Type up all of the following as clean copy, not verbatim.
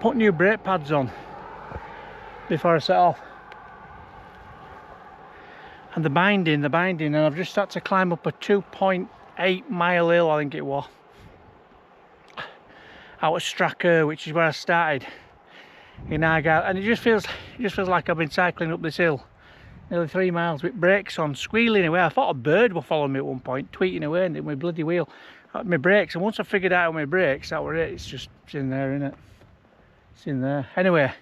put new brake pads on before I set off. And the binding, and I've just had to climb up a 2.8 mile hill, I think it was, out of Strachur, which is where I started in Argyll, and it just feels like I've been cycling up this hill nearly 3 miles with brakes on, squealing away. I thought a bird was following me at one point, tweeting away in my bloody wheel. My brakes, and once I figured out my brakes, that were it. It's in there, isn't it? It's in there. Anyway,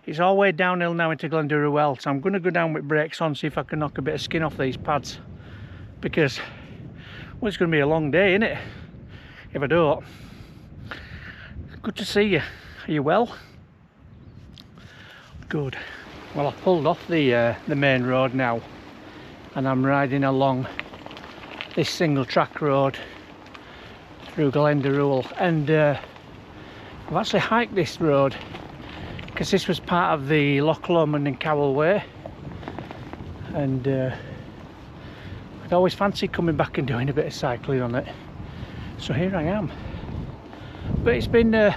it's all way downhill now into Glendaruel, so I'm going to go down with brakes on, see if I can knock a bit of skin off these pads, because, well, it's going to be a long day, isn't it, if I don't. Good to see you. Are you well? Good. Well, I've pulled off the main road now, and I'm riding along this single track road through Glendaruel, and I've actually hiked this road because this was part of the Loch Lomond and Cowel way, and I'd always fancied coming back and doing a bit of cycling on it, so here I am. But it's been a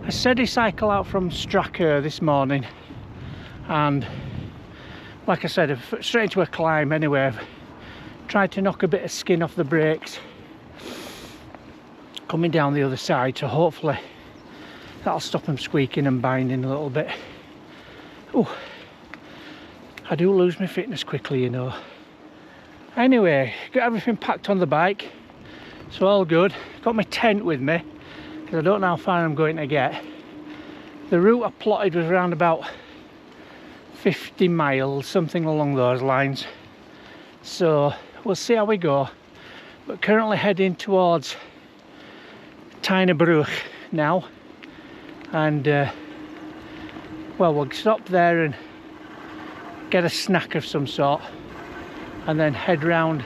steady cycle out from Strachur this morning, and like I said, I've straight into a climb anyway. I've tried to knock a bit of skin off the brakes coming down the other side, so hopefully that'll stop them squeaking and binding a little bit. Oh, I do lose my fitness quickly, you know. Anyway, got everything packed on the bike, so all good. Got my tent with me because I don't know how far I'm going to get. The route I plotted was around about 50 miles, something along those lines, so we'll see how we go. But currently heading towards Tighnabruaich now, and well, we'll stop there and get a snack of some sort, and then head round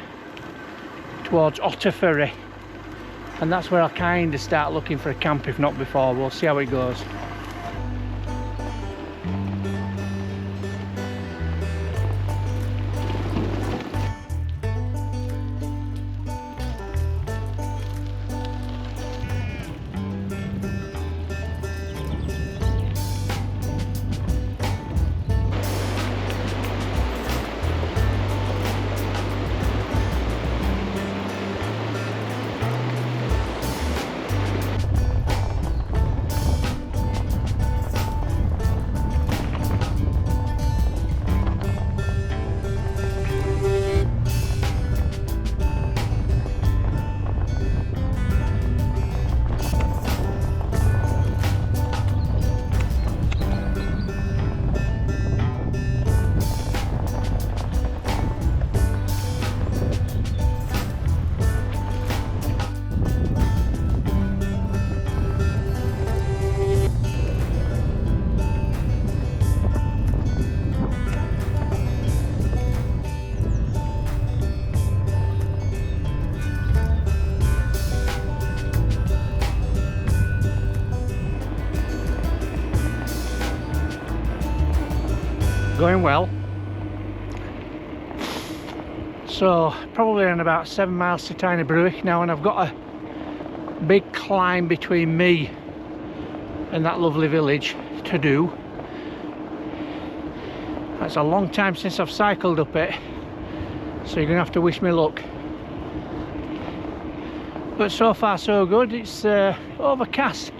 towards Otter Ferry, and that's where I'll kind of start looking for a camp, if not before. We'll see how it goes. Going well. So probably in about 7 miles to Tighnabruaich now, and I've got a big climb between me and that lovely village to do. That's a long time since I've cycled up it, so you're gonna have to wish me luck. But so far so good. It's overcast.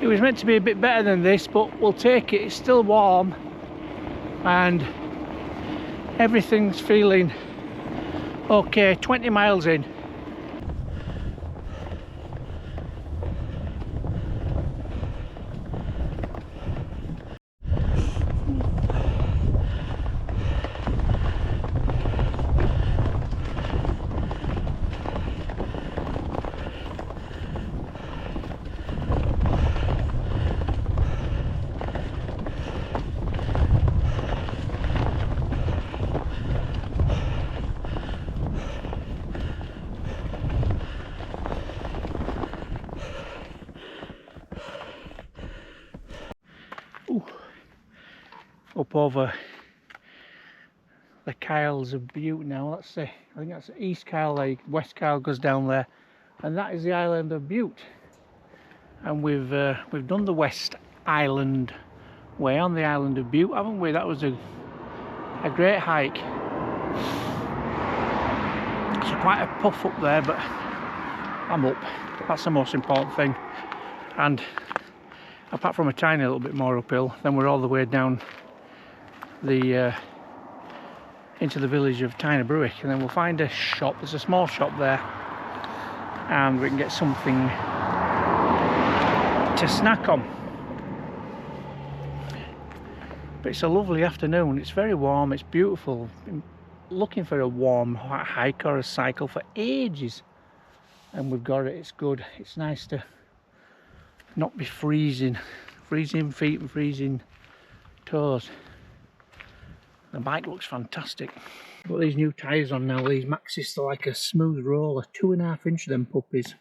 It was meant to be a bit better than this, but we'll take it. It's still warm and everything's feeling okay. 20 miles in. Up over the Cowls of Butte now. That's I think that's East Cowel Lake. West Cowel goes down there, and that is the island of Butte. And we've done the west island way on the island of Bute, haven't we? That was a great hike. It's quite a puff up there, but I'm up. That's the most important thing. And apart from a tiny little bit more uphill, then we're all the way down the into the village of Tighnabruaich, and then we'll find a shop. There's a small shop there, and we can get something to snack on. But it's a lovely afternoon. It's very warm. It's beautiful. Been looking for a warm hike or a cycle for ages, and we've got it. It's good. It's nice to not be freezing feet and freezing toes. The bike looks fantastic. Got these new tyres on now. These Maxis, they're like a smooth roller, 2.5 inch them puppies.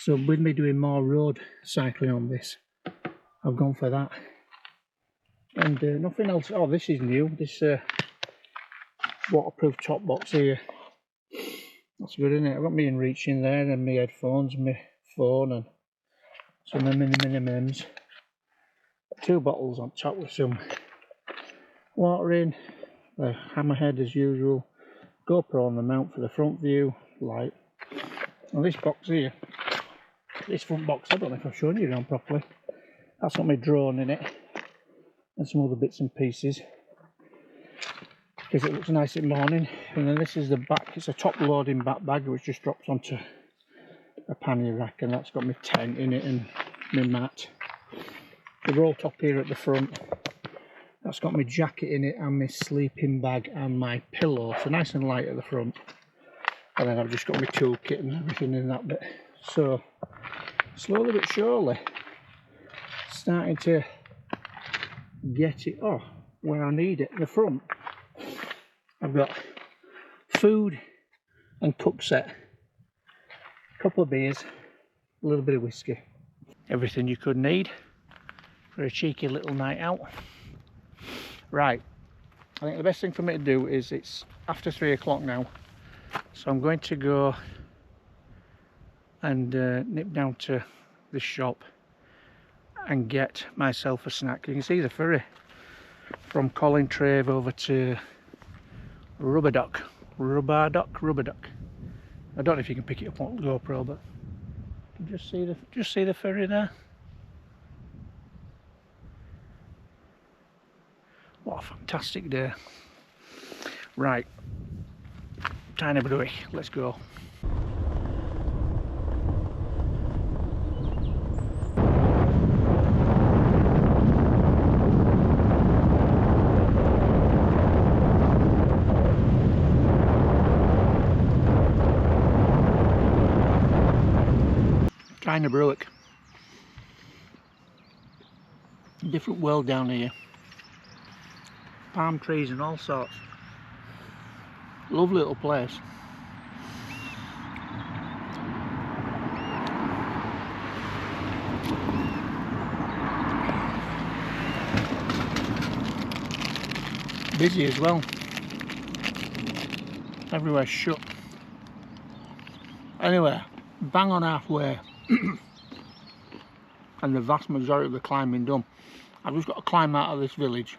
So with me doing more road cycling on this, I've gone for that. And nothing else. Oh, this is new. This waterproof top box here. That's good, isn't it? I've got me in reach in there, and my headphones, my phone, and some of the mini-mims. 2 bottles on top with some water in. The hammerhead as usual. GoPro on the mount for the front view. Light. And this box here. This front box, I don't know if I've shown you around properly. That's got my drone in it. And some other bits and pieces. Because it looks nice in the morning. And then this is the back. It's a top loading back bag which just drops onto a pannier rack, and that's got my tent in it and my mat. The roll top here at the front, that's got my jacket in it and my sleeping bag and my pillow, so nice and light at the front. And then I've just got my toolkit and everything in that bit. So slowly but surely starting to get it where I need it. The front, I've got food and cook set, a couple of beers, a little bit of whiskey, everything you could need for a cheeky little night out. Right, I think the best thing for me to do is, it's after 3 o'clock now, so I'm going to go and nip down to this shop and get myself a snack. You can see the ferry from Collintrave over to Rubberdock. I don't know if you can pick it up on GoPro, but you can just see the ferry there. What a fantastic day. Right, Tighnabruaich, let's go. Tighnabruaich. Different world down here. Palm trees and all sorts. Lovely little place. Busy as well. Everywhere's shut. Anyway, bang on halfway. And the vast majority of the climbing done. I've just got to climb out of this village,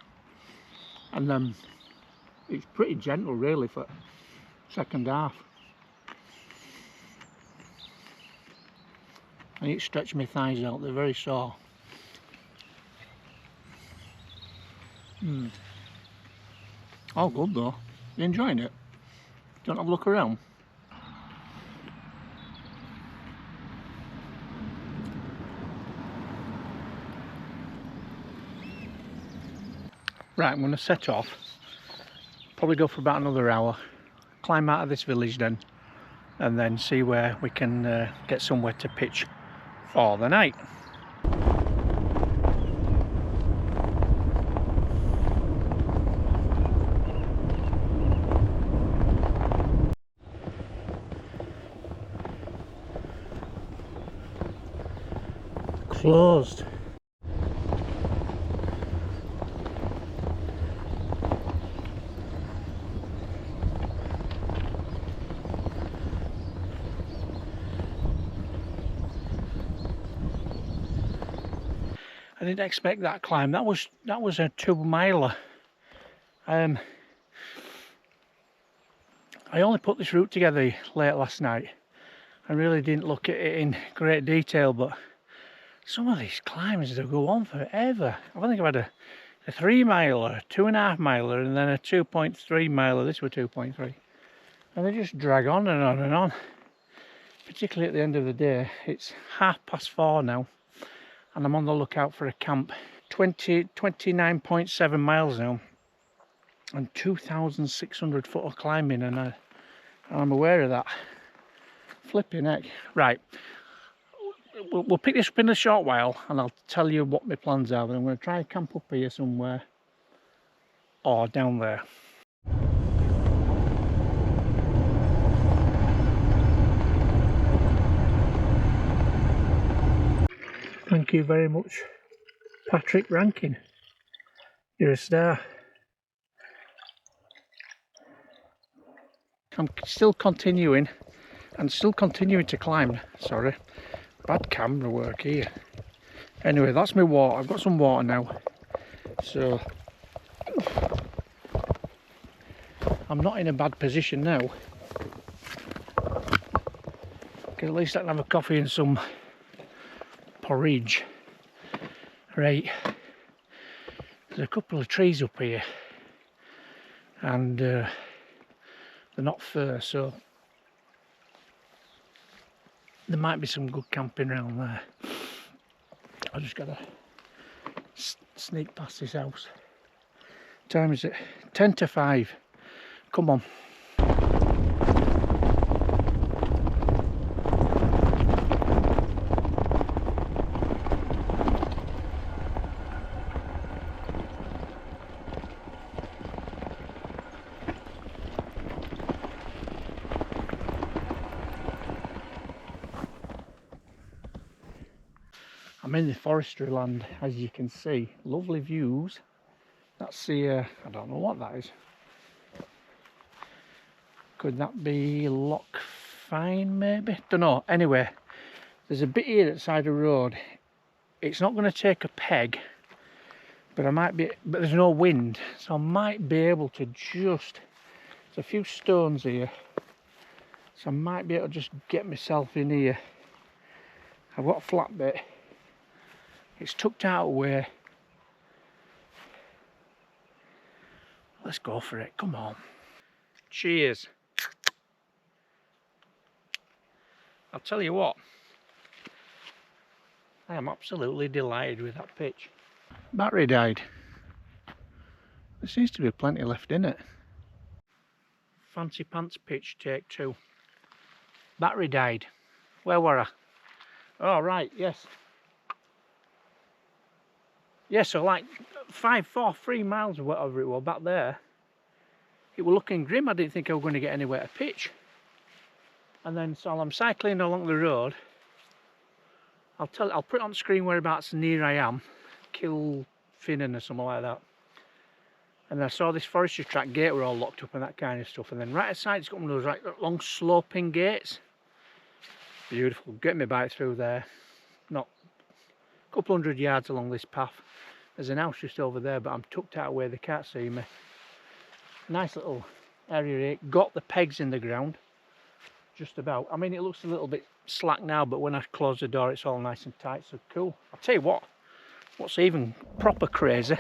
and then it's pretty gentle really for second half. I need to stretch my thighs out, they're very sore. Oh, good though. You enjoying it? Do you want to have a look around? Right, I'm going to set off, probably go for about another hour, climb out of this village then, and then see where we can get somewhere to pitch for the night. Closed. I didn't expect that climb. That was a 2-miler. I only put this route together late last night. I really didn't look at it in great detail, but some of these climbs, they go on forever. I think I've had a 3-miler, 2.5-miler, and then a 2.3-miler. This was 2.3. And they just drag on and on and on. Particularly at the end of the day. It's 4:30 now, and I'm on the lookout for a camp. 29.7 miles now, and 2,600 foot of climbing, and I'm aware of that. Flipping heck. Right, we'll pick this up in a short while, and I'll tell you what my plans are. But I'm going to try and camp up here somewhere, or down there. Thank you very much, Patrick Rankin. You're a star. I'm still continuing to climb. Sorry, bad camera work here. Anyway, that's my water. I've got some water now, so I'm not in a bad position now. Because at least I can have a coffee and some porridge. Right, there's a couple of trees up here, and they're not fir, so there might be some good camping around there. I just gotta sneak past this house. Time is it? 10 to 5. Come on. I'm in the forestry land, as you can see. Lovely views. That's the, I don't know what that is. Could that be Loch Fyne maybe? Don't know. Anyway, there's a bit here at the side of the road. It's not going to take a peg, but but there's no wind, so I might be able to just, there's a few stones here, so I might be able to just get myself in here. I've got a flat bit. It's tucked out away. Let's go for it, come on. Cheers. I'll tell you what, I am absolutely delighted with that pitch. Battery died. There seems to be plenty left in it. Fancy pants pitch, take 2. Battery died. Where were I? Oh right, yes. Yeah, so like 3 miles or whatever it was back there, it was looking grim. I didn't think I was going to get anywhere to pitch. And then so I'm cycling along the road. I'll put it on the screen whereabouts near I am, Kilfinnan or something like that. And I saw this forestry track gate were all locked up and that kind of stuff. And then right aside it's got one of those right long sloping gates. Beautiful. Get my bike through there. Not a couple 100 yards along this path. There's an house just over there, but I'm tucked out where they can't see me. Nice little area here. Got the pegs in the ground. Just about. I mean, it looks a little bit slack now, but when I close the door, it's all nice and tight, so cool. I'll tell you what, what's even proper crazy,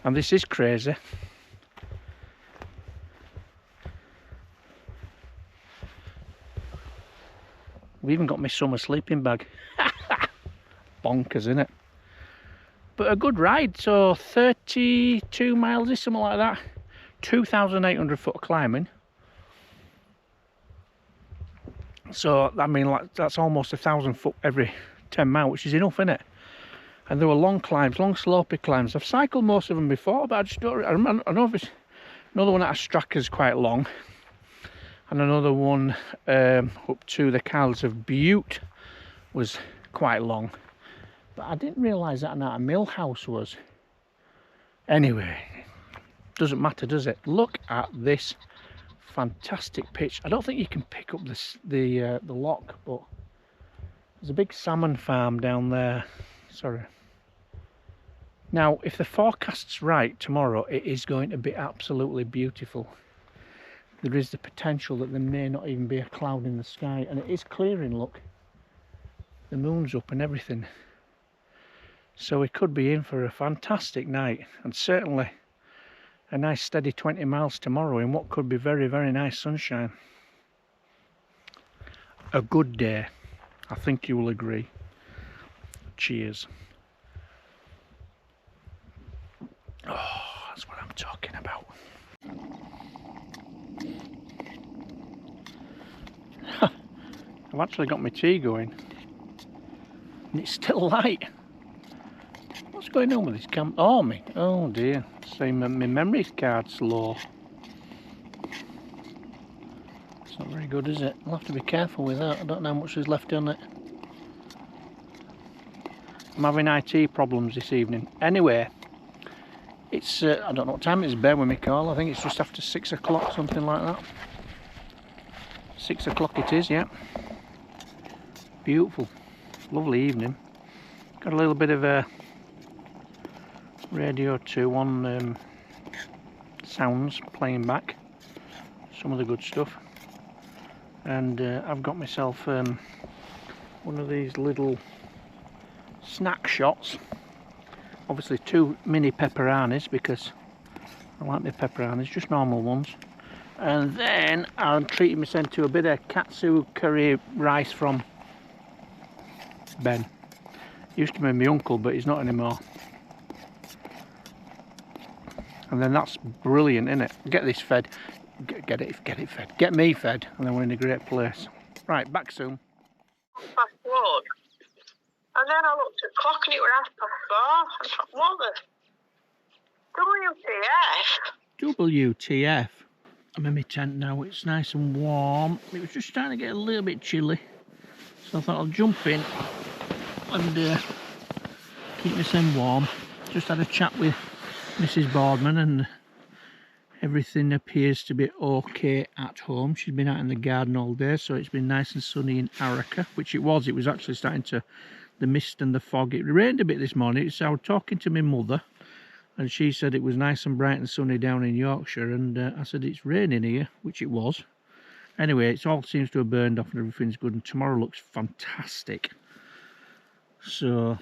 and this is crazy, we've even got my summer sleeping bag. Bonkers, isn't it? But a good ride. So 32 miles is something like that. 2,800 foot of climbing. So I mean, like, that's almost 1,000 foot every 10 miles, which is enough, isn't it? And there were long climbs, long slopey climbs. I've cycled most of them before, but I just don't. I know if it's another one at Strachur is quite long, and another one up to the Cowls of Butte was quite long. But I didn't realise that a mill house was. Anyway, doesn't matter, does it? Look at this fantastic pitch. I don't think you can pick up the lock, but there's a big salmon farm down there. Sorry. Now, if the forecast's right tomorrow, it is going to be absolutely beautiful. There is the potential that there may not even be a cloud in the sky, and it is clearing, look. The moon's up and everything. So we could be in for a fantastic night, and certainly a nice steady 20 miles tomorrow in what could be very, very nice sunshine. A good day, I think you will agree. Cheers. Oh, that's what I'm talking about. I've actually got my tea going. And it's still light. What's going on with this camera? Oh, me. Oh dear. Saying my memory card's low. It's not very good, is it? I'll have to be careful with that. I don't know how much is left on it. I'm having IT problems this evening. Anyway, it's I don't know what time it is. Bear with me, Carl. I think it's just after 6 o'clock, something like that. 6 o'clock it is, yeah. Beautiful, lovely evening. Got a little bit of a radio 2 on sounds playing back. Some of the good stuff. And I've got myself one of these little snack shots. Obviously 2 mini pepperonis because I like my pepperonis, just normal ones. And then I'm treating myself to a bit of katsu curry rice from Ben. Used to be my uncle, but he's not anymore. And then that's brilliant, isn't it? Get this fed. Get it fed. Get me fed, and then we're in a great place. Right, back soon. 1:01. And then I looked at the clock and it was 4:30. I thought, what the WTF. I'm in my tent now. It's nice and warm. It was just starting to get a little bit chilly, so I thought I'll jump in and keep myself warm. Just had a chat with Mrs. Boardman and everything appears to be okay at home. She's been out in the garden all day, so it's been nice and sunny in Argyll, which it was. It was actually starting to, the mist and the fog. It rained a bit this morning, so I was talking to my mother and she said it was nice and bright and sunny down in Yorkshire, and I said it's raining here, which it was. Anyway, it all seems to have burned off and everything's good, and tomorrow looks fantastic. So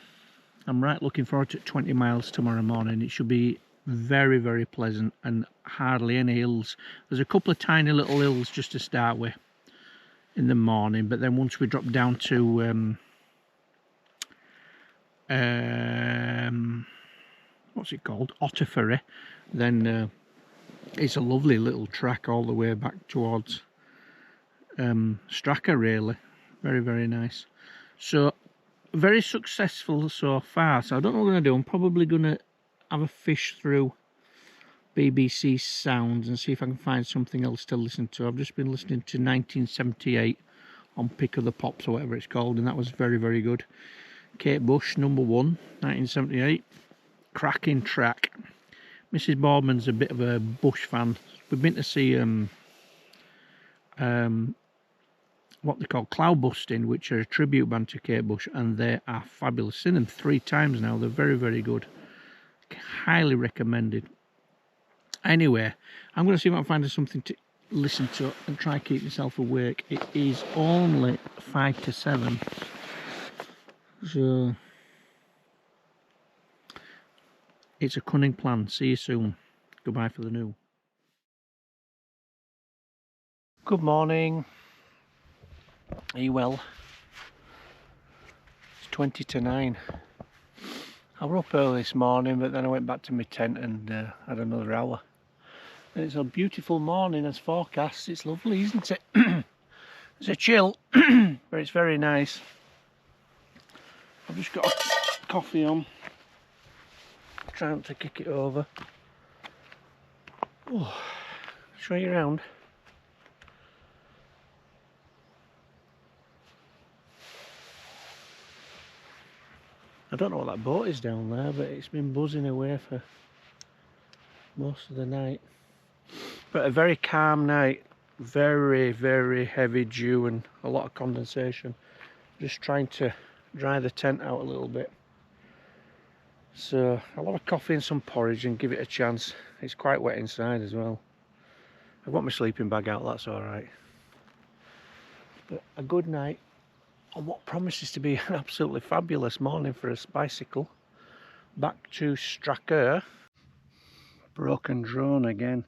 I'm right looking forward to 20 miles tomorrow morning. It should be very, very pleasant and hardly any hills. There's a couple of tiny little hills just to start with in the morning, but then once we drop down to what's it called, Otter Ferry, then it's a lovely little track all the way back towards Strachur, really. Very, very nice. So very successful so far. So I don't know what I'm going to do. I'm probably going to have a fish through BBC Sounds and see if I can find something else to listen to. I've just been listening to 1978 on Pick of the Pops or whatever it's called, and that was very, very good. Kate Bush, number 1, 1978. Cracking track. Mrs. Boardman's a bit of a Bush fan. We've been to see what they call Cloud Busting, which are a tribute band to Kate Bush, and they are fabulous. Seen them 3 times now. They're very, very good. Highly recommended. Anyway, I'm going to see if I can find something to listen to and try and keep myself awake. It is only 5 to 7. So it's a cunning plan. See you soon. Goodbye for the new. Good morning. Are you well? It's 20 to 9. I was up early this morning, but then I went back to my tent and had another hour. And it's a beautiful morning as forecast. It's lovely, isn't it? It's a chill, but it's very nice. I've just got a coffee on. Trying to kick it over. Oh, show you around. I don't know what that boat is down there, but it's been buzzing away for most of the night. But a very calm night. Very, very heavy dew and a lot of condensation. Just trying to dry the tent out a little bit. So I'll have a coffee and some porridge and give it a chance. It's quite wet inside as well. I've got my sleeping bag out, that's alright. But a good night on what promises to be an absolutely fabulous morning for a bicycle. Back to Strachur. Broken drone again.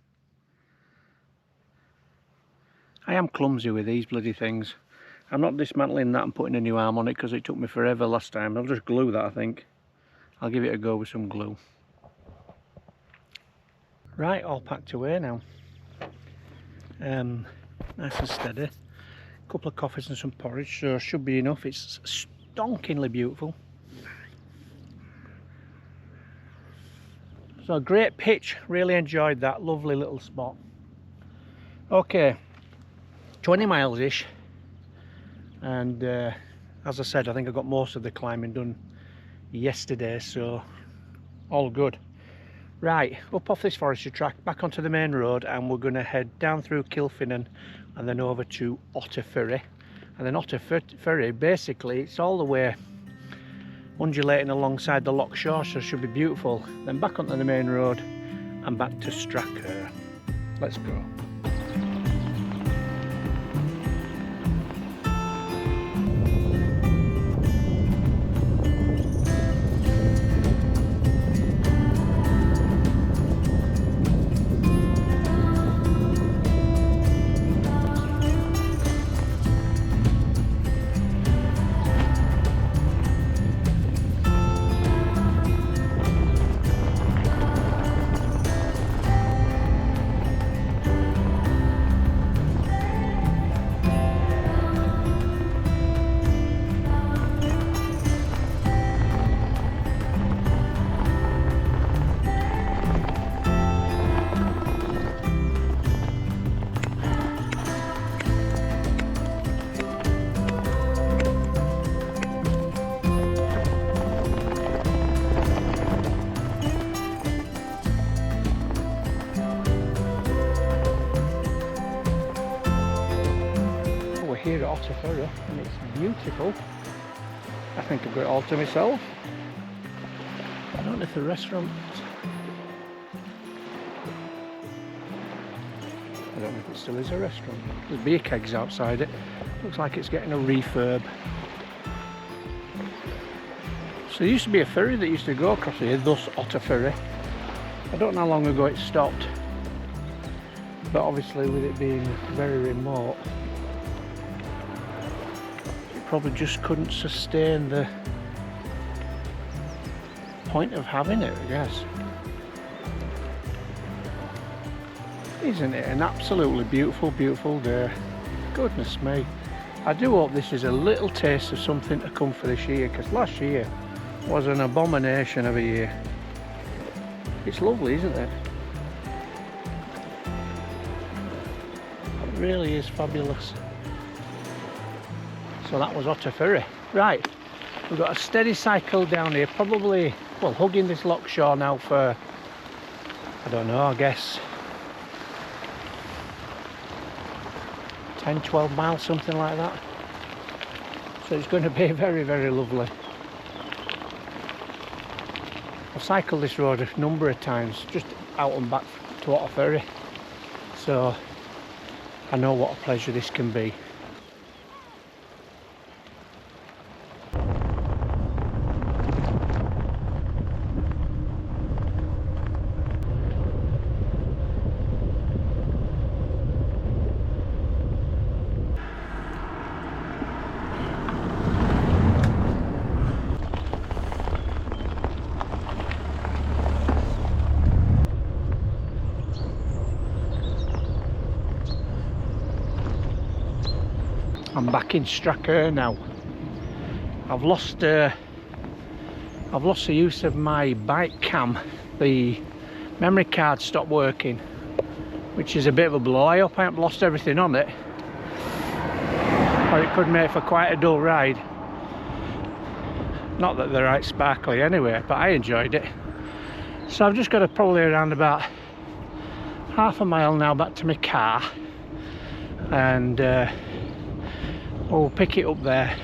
I am clumsy with these bloody things. I'm not dismantling that and putting a new arm on it because it took me forever last time. I'll just glue that, I think. I'll give it a go with some glue. Right, all packed away now. Nice and steady. A couple of coffees and some porridge, so should be enough. It's stonkingly beautiful. So great pitch, really enjoyed that, lovely little spot. Okay, 20 miles ish, and as I said, I think I got most of the climbing done yesterday, so all good. Right, up off this forestry track, back onto the main road, and we're going to head down through Kilfinnan and then over to Otter Ferry. And then Otter Ferry, basically it's all the way undulating alongside the loch shore, so it should be beautiful. Then back onto the main road and back to Strachur. Let's go. Here at Otter Ferry, and it's beautiful. I think I've got it all to myself. I don't know if the restaurant, I don't know if it still is a restaurant. There's beer kegs outside it. Looks like it's getting a refurb. So there used to be a ferry that used to go across here, thus Otter Ferry. I don't know how long ago it stopped, but obviously with it being very remote, probably just couldn't sustain the point of having it, I guess. Isn't it an absolutely beautiful, beautiful day? Goodness me. I do hope this is a little taste of something to come for this year, because last year was an abomination of a year. It's lovely, isn't it? It really is fabulous. So that was Otter Ferry. Right, we've got a steady cycle down here, probably, well, hugging this loch shore now for, I don't know, I guess 10, 12 miles, something like that. So it's going to be very, very lovely. I've cycled this road a number of times, just out and back to Otter Ferry. So I know what a pleasure this can be. I'm back in Strachur now. I've lost the use of my bike cam. The memory card stopped working, which is a bit of a blow. I hope I haven't lost everything on it, or it could make for quite a dull ride. Not that they're right sparkly anyway, but I enjoyed it. So I've just got to probably around about half a mile now back to my car, and we'll pick it up there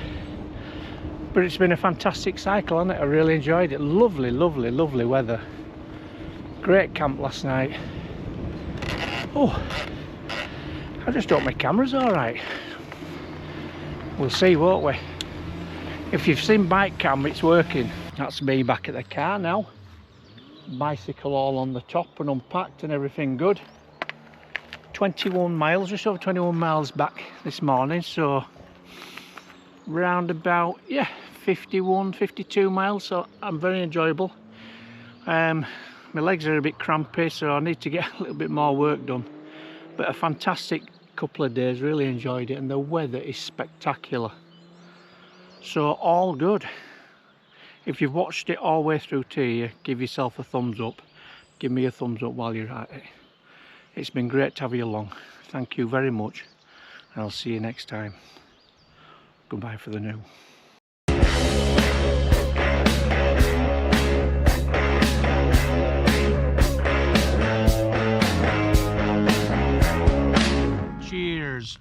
But it's been a fantastic cycle, hasn't it? I really enjoyed it. Lovely, lovely, lovely weather. Great camp last night. Oh, I just hope my camera's alright. We'll see, won't we? If you've seen bike cam, it's working. That's me back at the car now. Bicycle all on the top and unpacked and everything good. 21 miles, just over 21 miles back this morning, so round about, yeah, 51, 52 miles, so I'm very enjoyable. My legs are a bit crampy, so I need to get a little bit more work done. But a fantastic couple of days, really enjoyed it, and the weather is spectacular. So all good. If you've watched it all the way through to here, give yourself a thumbs up. Give me a thumbs up while you're at it. It's been great to have you along. Thank you very much, and I'll see you next time. Goodbye for the new. Cheers.